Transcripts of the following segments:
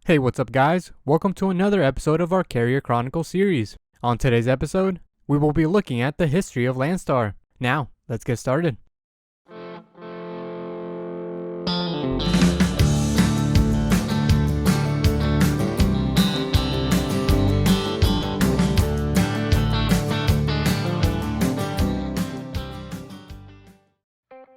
Hey, what's up guys? Welcome to another episode of our Carrier Chronicles series. On today's episode, we will be looking at the history of Landstar. Now, let's get started.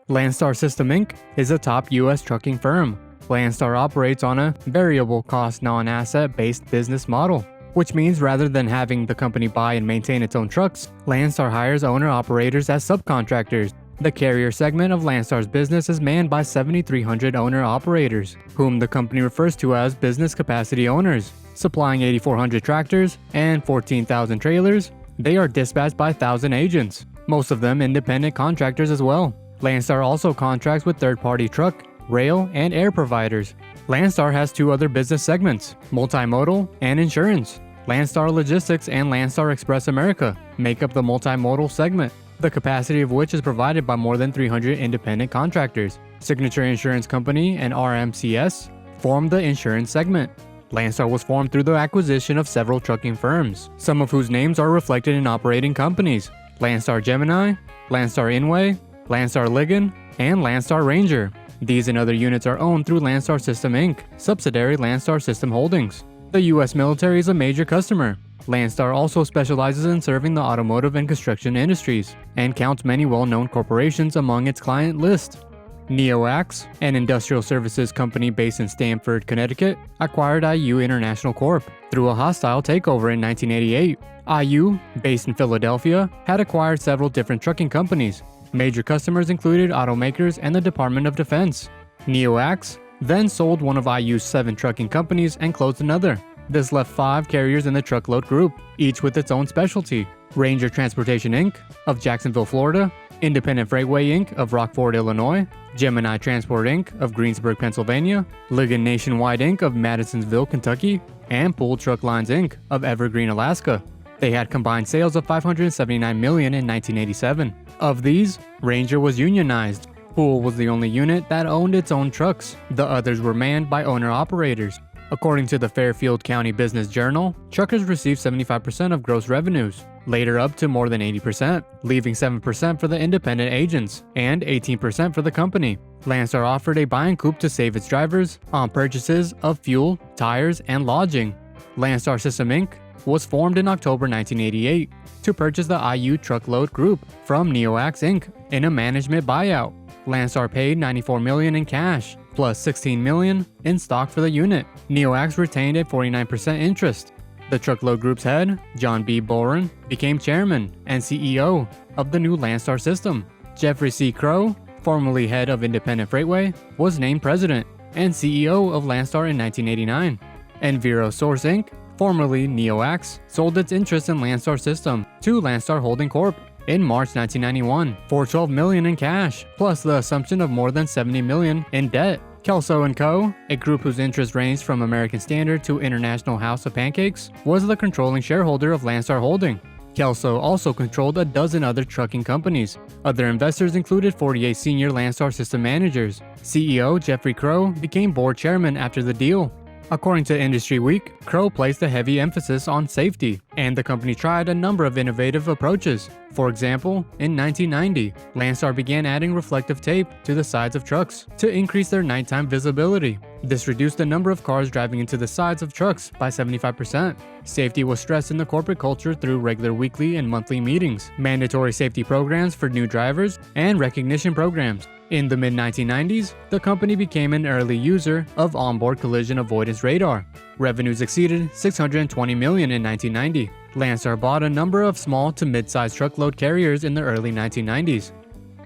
Landstar System Inc. is a top U.S. trucking firm. Landstar operates on a variable cost non-asset based business model, which means rather than having the company buy and maintain its own trucks, Landstar hires owner-operators as subcontractors. The carrier segment of Landstar's business is manned by 7,300 owner-operators, whom the company refers to as business capacity owners. Supplying 8,400 tractors and 14,000 trailers, they are dispatched by 1,000 agents, most of them independent contractors as well. Landstar also contracts with third-party truck, rail, and air providers. Landstar has two other business segments, multimodal and insurance. Landstar Logistics and Landstar Express America make up the multimodal segment, the capacity of which is provided by more than 300 independent contractors. Signature Insurance Company and RMCS form the insurance segment. Landstar was formed through the acquisition of several trucking firms, some of whose names are reflected in operating companies: Landstar Gemini, Landstar Inway, Landstar Ligon, and Landstar Ranger. These and other units are owned through Landstar System Inc., subsidiary Landstar System Holdings. The U.S. military is a major customer. Landstar also specializes in serving the automotive and construction industries, and counts many well-known corporations among its client list. Neox, an industrial services company based in Stamford, Connecticut, acquired IU International Corp. through a hostile takeover in 1988. IU, based in Philadelphia, had acquired several different trucking companies. Major customers included automakers and the Department of Defense. Neox then sold one of IU's 7 trucking companies and closed another. This left 5 carriers in the truckload group, each with its own specialty: Ranger Transportation Inc. of Jacksonville, Florida, Independent Freightway Inc. of Rockford, Illinois, Gemini Transport Inc. of Greensburg, Pennsylvania, Ligon Nationwide Inc. of Madisonville, Kentucky, and Pool Truck Lines Inc. of Evergreen, Alaska. They had combined sales of $579 million in 1987. Of these, Ranger was unionized. Pool was the only unit that owned its own trucks. The others were manned by owner-operators. According to the Fairfield County Business Journal, truckers received 75% of gross revenues, later up to more than 80%, leaving 7% for the independent agents and 18% for the company. Landstar offered a buy and coupe to save its drivers on purchases of fuel, tires, and lodging. Landstar System Inc. was formed in October 1988 to purchase the IU Truckload Group from Neox Inc. in a management buyout. Landstar paid $94 million in cash, plus $16 million in stock for the unit. Neox retained a 49% interest. The Truckload Group's head, John B. Boren, became chairman and CEO of the new Landstar system. Jeffrey C. Crow, formerly head of Independent Freightway, was named president and CEO of Landstar in 1989. Enviro Source Inc., formerly Neox, sold its interest in Landstar System to Landstar Holding Corp. in March 1991 for $12 million in cash, plus the assumption of more than $70 million in debt. Kelso & Co., a group whose interests ranged from American Standard to International House of Pancakes, was the controlling shareholder of Landstar Holding. Kelso also controlled a dozen other trucking companies. Other investors included 48 senior Landstar system managers. CEO Jeffrey Crow became board chairman after the deal. According to Industry Week, Crow placed a heavy emphasis on safety, and the company tried a number of innovative approaches. For example, in 1990, Landstar began adding reflective tape to the sides of trucks to increase their nighttime visibility. This reduced the number of cars driving into the sides of trucks by 75%. Safety was stressed in the corporate culture through regular weekly and monthly meetings, mandatory safety programs for new drivers, and recognition programs. In the mid-1990s, the company became an early user of onboard collision avoidance radar. Revenues exceeded $620 million in 1990. Landstar bought a number of small to mid-sized truckload carriers in the early 1990s.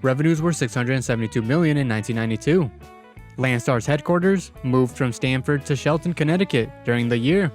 Revenues were $672 million in 1992. Landstar's headquarters moved from Stamford to Shelton, Connecticut during the year.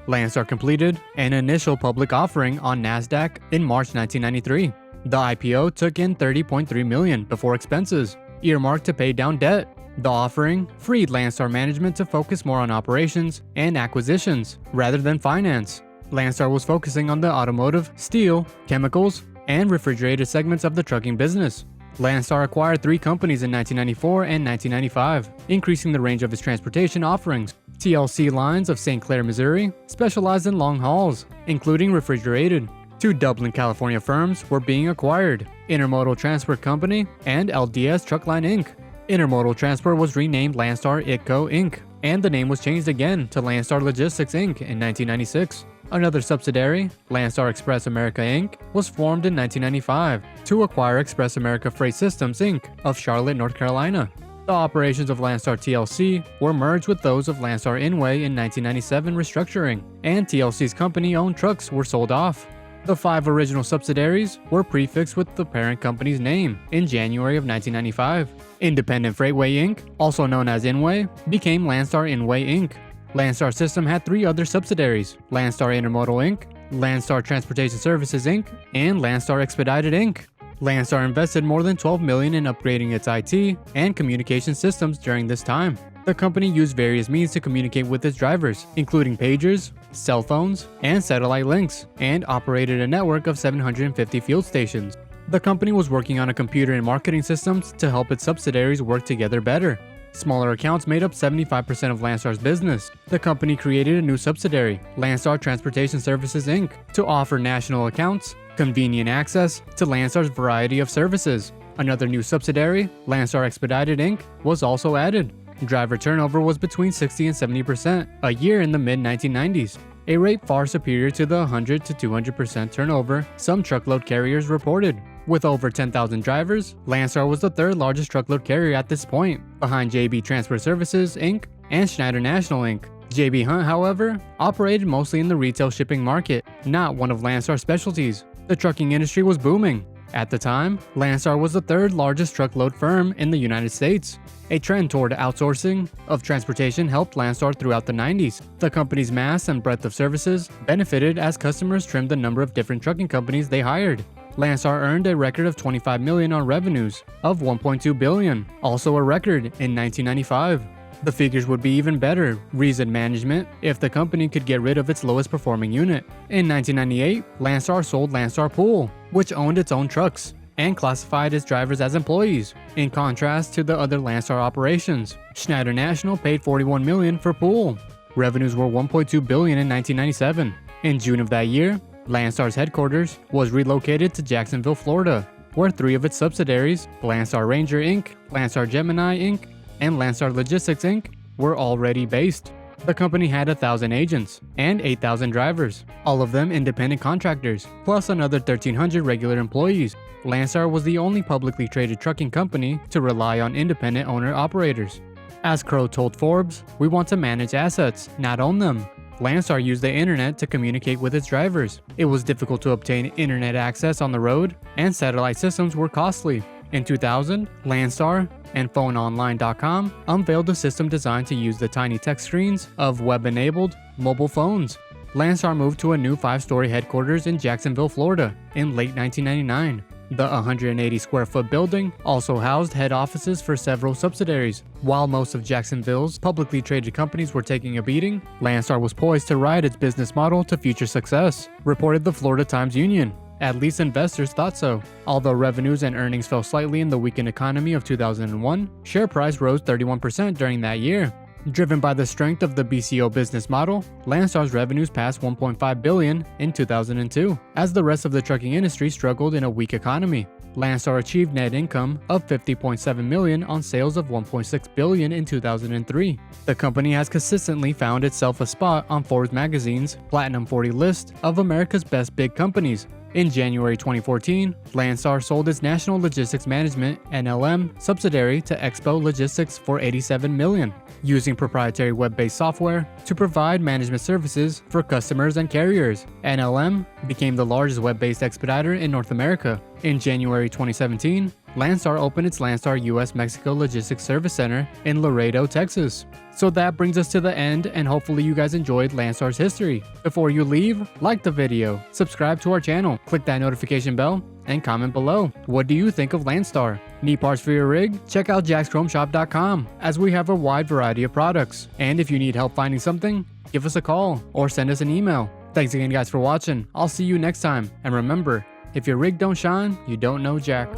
Landstar completed an initial public offering on NASDAQ in March 1993. The IPO took in $30.3 million before expenses, earmarked to pay down debt. The offering freed Landstar management to focus more on operations and acquisitions rather than finance. Landstar was focusing on the automotive, steel, chemicals, and refrigerated segments of the trucking business. Landstar acquired 3 companies in 1994 and 1995, increasing the range of its transportation offerings. TLC lines of St. Clair, Missouri, specialized in long hauls, including refrigerated. Two Dublin, California firms were being acquired, Intermodal Transport Company and LDS Truckline Inc. Intermodal Transport was renamed Landstar ITCO Inc., and the name was changed again to Landstar Logistics Inc. in 1996. Another subsidiary, Landstar Express America Inc., was formed in 1995 to acquire Express America Freight Systems Inc. of Charlotte, North Carolina. The operations of Landstar TLC were merged with those of Landstar Inway in 1997 restructuring, and TLC's company-owned trucks were sold off. The 5 original subsidiaries were prefixed with the parent company's name in January of 1995. Independent Freightway Inc., also known as Inway, became Landstar Inway Inc. Landstar System had 3 other subsidiaries, Landstar Intermodal Inc., Landstar Transportation Services Inc., and Landstar Expedited Inc. Landstar invested more than $12 million in upgrading its IT and communication systems during this time. The company used various means to communicate with its drivers, including pagers, cell phones, and satellite links, and operated a network of 750 field stations. The company was working on a computer and marketing systems to help its subsidiaries work together better. Smaller accounts made up 75% of Landstar's business. The company created a new subsidiary, Landstar Transportation Services Inc., to offer national accounts, convenient access to Landstar's variety of services. Another new subsidiary, Landstar Expedited Inc., was also added. Driver turnover was between 60 and 70% a year in the mid-1990s, a rate far superior to the 100 to 200% turnover some truckload carriers reported. With over 10,000 drivers, Landstar was the 3rd largest truckload carrier at this point, behind JB Transport Services Inc. and Schneider National Inc. JB Hunt, however, operated mostly in the retail shipping market, not one of Landstar's specialties. The trucking industry was booming. At the time, Landstar was the 3rd largest truckload firm in the United States. A trend toward outsourcing of transportation helped Landstar throughout the 90s. The company's mass and breadth of services benefited as customers trimmed the number of different trucking companies they hired. Landstar earned a record of $25 million on revenues of $1.2 billion, also a record in 1995. The figures would be even better, reasoned management, if the company could get rid of its lowest performing unit. In 1998, Landstar sold Landstar Pool, which owned its own trucks, and classified its drivers as employees, in contrast to the other Landstar operations. Schneider National paid $41 million for Pool. Revenues were $1.2 billion in 1997. In June of that year, Landstar's headquarters was relocated to Jacksonville, Florida, where 3 of its subsidiaries, Landstar Ranger Inc., Landstar Gemini Inc., and Landstar Logistics Inc., were already based. The company had 1,000 agents and 8,000 drivers, all of them independent contractors, plus another 1,300 regular employees. Landstar was the only publicly traded trucking company to rely on independent owner-operators. As Crow told Forbes, "We want to manage assets, not own them." Landstar used the internet to communicate with its drivers. It was difficult to obtain internet access on the road, and satellite systems were costly. In 2000, Landstar and PhoneOnline.com unveiled a system designed to use the tiny touch screens of web-enabled mobile phones. Landstar moved to a new 5-story headquarters in Jacksonville, Florida in late 1999. The 180-square-foot building also housed head offices for several subsidiaries. While most of Jacksonville's publicly traded companies were taking a beating, Landstar was poised to ride its business model to future success, reported the Florida Times-Union. At least investors thought so. Although revenues and earnings fell slightly in the weakened economy of 2001, share price rose 31% during that year. Driven by the strength of the BCO business model, Landstar's revenues passed $1.5 billion in 2002, as the rest of the trucking industry struggled in a weak economy. Landstar achieved net income of $50.7 million on sales of $1.6 billion in 2003. The company has consistently found itself a spot on Forbes magazine's Platinum 40 list of America's best big companies. In January 2014, Landstar sold its National Logistics Management (NLM) subsidiary to Expo Logistics for $87 million, using proprietary web-based software to provide management services for customers and carriers. NLM became the largest web-based expediter in North America. In January 2017, Landstar opened its Landstar US-Mexico Logistics Service Center in Laredo, Texas. So that brings us to the end, and hopefully you guys enjoyed Landstar's history. Before you leave, like the video, subscribe to our channel, click that notification bell, and comment below. What do you think of Landstar? Need parts for your rig? Check out jaxchromeshop.com, as we have a wide variety of products. And if you need help finding something, give us a call or send us an email. Thanks again guys for watching. I'll see you next time, and remember, if your rig don't shine, you don't know jack.